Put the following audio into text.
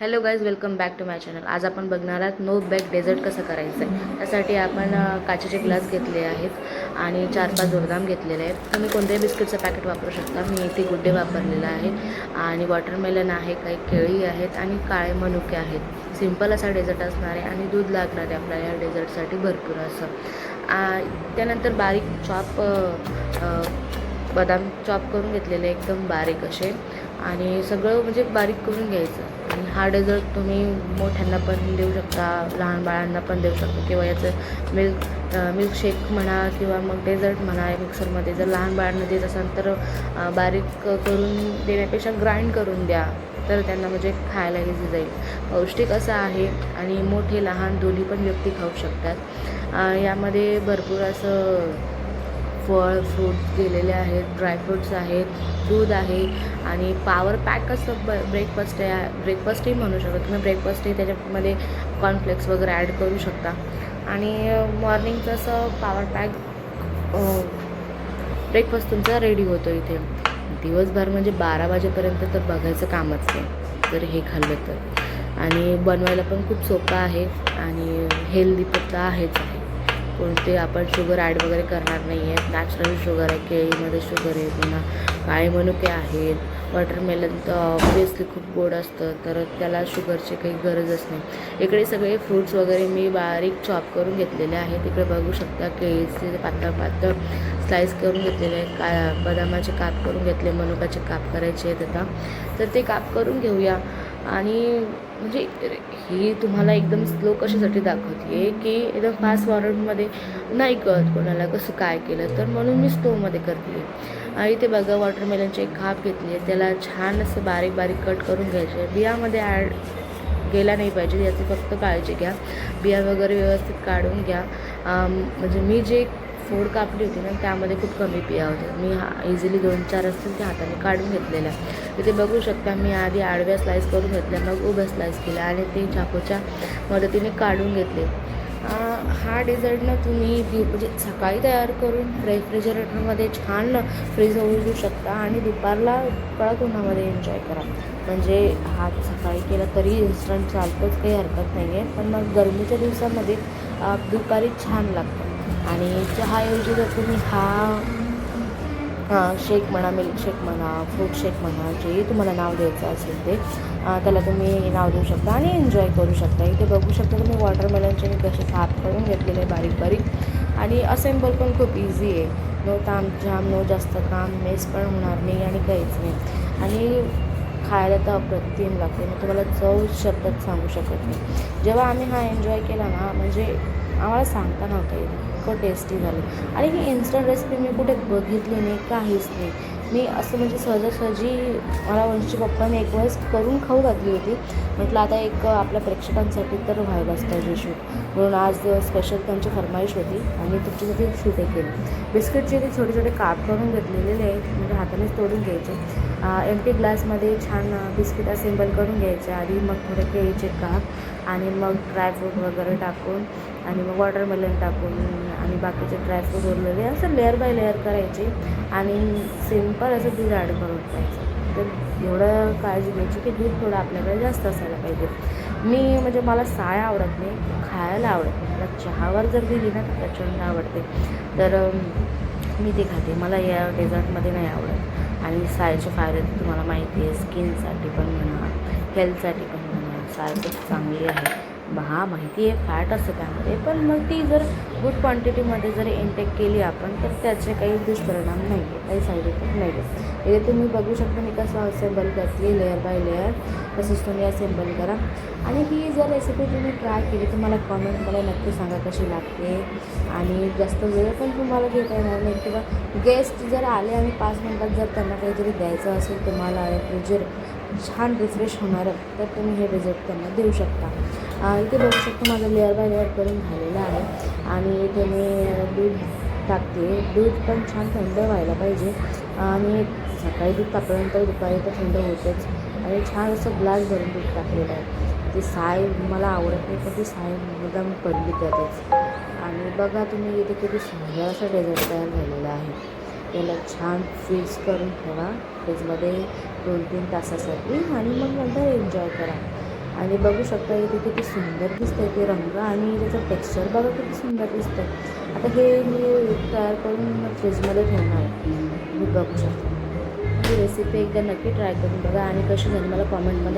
Hello guys, welcome back to my channel. आज आपण बघणार आहात नो बॅग डेझर्ट कसं करायचं आहे. त्यासाठी आपण काचेचे ग्लास घेतले आहेत आणि 4-5 बदाम घेतलेले आहेत. तुम्ही कोणत्याही बिस्किटचं पॅकेट वापरू शकता. मी इथे गुड डे वापरलेला आहे आणि वॉटरमेलन आहे, काही केळी आहेत आणि काळे मनुके आहेत. सिंपल असा डेझर्ट असणार आहे आणि दूध लागणार आहे आपल्याला या डेझर्टसाठी भरपूर असं. त्यानंतर बारीक बदाम चॉप करून घेतलेले एकदम बारीक असे आणि सगळं म्हणजे बारीक करून घ्यायचं. आणि हा डेझर्ट तुम्ही मोठ्यांना पण देऊ शकता, लहान बाळांना पण देऊ शकता किंवा याचं मिल्कशेक म्हणा किंवा मग डेझर्ट म्हणा मिक्सरमध्ये. जर लहान बाळांना देत असाल तर बारीक करून देण्यापेक्षा ग्राइंड करून द्या, तर त्यांना म्हणजे खायला इझी जाईल. पौष्टिक असं आहे आणि मोठे लहान दोन्ही पण व्यक्ती खाऊ शकतात. यामध्ये भरपूर असं फळ फ्रूट्स गेलेले आहेत, ड्रायफ्रूट्स आहेत, दूध आहे आणि पॉवर पॅक असं ब्रेकफास्टही म्हणू शकता तुम्ही. ब्रेकफास्टही त्याच्यामध्ये कॉर्नफ्लेक्स वगैरे ॲड करू शकता. आणि मॉर्निंगचं असं पॉवर पॅक ब्रेकफास्ट तुमचा रेडी होतो इथे. दिवसभर म्हणजे 12 वाजेपर्यंत तर बघायचं कामच नाही जर हे खाल्लं तर. आणि बनवायला पण खूप सोपं आहे आणि हेल्दी फक्त आहेच आहे. कोणते आपण शुगर ॲड वगैरे करणार नाही आहे. नॅचरल शुगर आहे, केळीमध्ये शुगर आहे, पुन्हा काळे मनुके आहेत. वॉटरमेलन तर ऑब्वियसली खूप गोड असतं, तर त्याला शुगरची काही गरजच नाही. इकडे सगळे फ्रूट्स वगैरे मी बारीक चॉप करून घेतलेले आहेत. इकडे बघू शकता केळीचे पातळ पातळ स्लाईस करून घेतलेले आहेत, बदामाचे काप करून घेतले, मनुकाचे काप करायचे आहेत आता, तर ते काप करून घेऊया. आणि म्हणजे ही तुम्हाला एकदम स्लो कशासाठी दाखवते की एकदम फास्ट फॉरवर्डमध्ये नाही कळत कोणाला कसं काय केलं, तर म्हणून मी स्लोमध्ये करते. इथे बघा वॉटरमेलनची एक खाप घेतली आहे, त्याला छान असं बारीक बारीक कट करून घ्यायचे. बियामध्ये ॲड गेला नाही पाहिजे याची फक्त काळजी घ्या. बिया वगैरे व्यवस्थित काढून घ्या. म्हणजे मी जे फोड कापली होती ना त्यामध्ये खूप कमी बिया होत्या. मी इझिली 2-4 असतील त्या हाताने काढून घेतलेल्या. इथे बघू शकता मी आधी आडव्या स्लाईस करून घेतल्या, मग उभ्या स्लाईस केल्या आणि ते चाकूच्या मदतीने काढून घेतले. हा डेझर्टनं तुम्ही म्हणजे सकाळी तयार करून रेफ्रिजरेटरमध्ये छान फ्रीज होऊ देऊ शकता आणि दुपारला कडक उन्हामध्ये एन्जॉय करा. म्हणजे हा सकाळी केला तरी इन्स्टंट चालतोच, काही हरकत नाही आहे, पण मग गरमीच्या दिवसामध्ये दुपारी छान लागतं. आणि चहाऐवजी जर तुम्ही शेक म्हणा, मिल्कशेक म्हणा, फ्रूट शेक म्हणा, जे तुम्हाला नाव द्यायचं असेल ते त्याला तुम्ही नाव देऊ शकता आणि एन्जॉय करू शकता. इथे बघू शकता तुम्ही वॉटरमेलनचे मी कसे काप करून घेतलेले बारीक बारीक आणि असेंबल पण खूप इझी आहे. नो तामझाम, नो जास्त काम, मेस पण होणार नाही आणि काहीच नाही. आणि खायला तर अप्रतिम लागते. मी तुम्हाला चव शब्दात सांगू शकत नाही. जेव्हा आम्ही हा एन्जॉय केला ना, म्हणजे आम्हाला सांगता नव्हतं येत, इतकं टेस्टी झालं. आणि ही इन्स्टंट रेसिपी मी कुठे बघितली नाही, काहीच नाही. मी असं म्हणजे सहजासहजी मला वंशची पप्पाने एक वेळेस करून खाऊ घातली होती. म्हटलं आता एक आपल्या प्रेक्षकांसाठी तर व्हायलाच पाहिजे शूट, म्हणून आज स्पेशल त्यांची फरमाईश होती आणि तुमच्यासाठी शूटही केलं. बिस्किटचे ते छोटे छोटे काप करून घेतलेले आहेत, म्हणजे हातानेच तोडून घ्यायचे. एम्प्टी ग्लासमध्ये छान बिस्किट असेंबल करून घ्यायचे आधी, मग थोडे केळीचे काप आणि मग ड्रायफ्रूट वगैरे टाकून आणि मग वॉटरमेलन टाकून आणि बाकीचे ड्रायफ्रूट उरलेले असं लेअर बाय लेअर करायचे आणि सिंपल असं दूध ॲड करून द्यायचं. तर एवढं काळजी घ्यायची की दूध थोडं आपल्याकडे जास्त असायला पाहिजे. मी म्हणजे मला साय आवडत नाही, खायला आवडत नाही. मला चहावर जर दिली ना तर प्रचंड आवडते, तर मी ते खाते. मला या डेझर्टमध्ये नाही आवडत. आणि सायचे फायदे तुम्हाला माहिती आहे, स्किनसाठी पण म्हणा, हेल्थसाठी पण म्हणा, साय खूप चांगली आहे. माहिती आहे फॅट असतं त्यामध्ये, पण मग ती जर गुड क्वांटिटीमध्ये जर इनटेक केली आपण तर त्याचे काही दुष्परिणाम नाही आहे, काही साईड इफेक्ट नाही आहे. हे तुम्ही बघू शकता मी कसं असेंबल करते लेअर बाय लेअर, तसंच तुम्ही असेंबल करा. आणि ही जर रेसिपी तुम्ही ट्राय केली तर मला कॉमेंटमध्ये नक्की सांगा कशी लागते. आणि जास्त वेळ पण तुम्हाला घेता येणार नाही, किंवा गेस्ट जर आले आणि 5 मिनटात जर त्यांना काहीतरी द्यायचं असेल तुम्हाला छान रिफ्रेश होणारं, तर तुम्ही हे डेझर्ट त्यांना देऊ शकता. इथे बघू शकतो माझं लेअर बाय लेअर करून झालेलं आहे. आणि इथे मी दूध टाकते. दूध पण छान थंड व्हायला पाहिजे आणि सकाळी दूध टाकल्यानंतर दुपारी तर थंड होतेच. आणि छान असं ग्लास भरून दूध टाकलेलं आहे. ती साय मला आवडत नाही, पण ती साय एकदम पडली त्यातच. आणि बघा तुम्ही इथे किती सुंदर असं डेझर्ट तयार झालेलं आहे. त्याला छान फ्रीज करून ठेवा फ्रीजमध्ये 2-3 तासासाठी आणि मग नंतर एन्जॉय करा. आणि बघू शकता इथे किती सुंदर दिसतं आहे ते रंग आणि त्याचं टेक्स्चर बघा किती सुंदर दिसतं आहे. आता हे मी तयार करून फ्रीजमध्ये ठेवणार आहे. मी बघू शकता ही रेसिपी एकदा नक्की ट्राय करून बघा आणि कशी झाली मला कॉमेंटमध्ये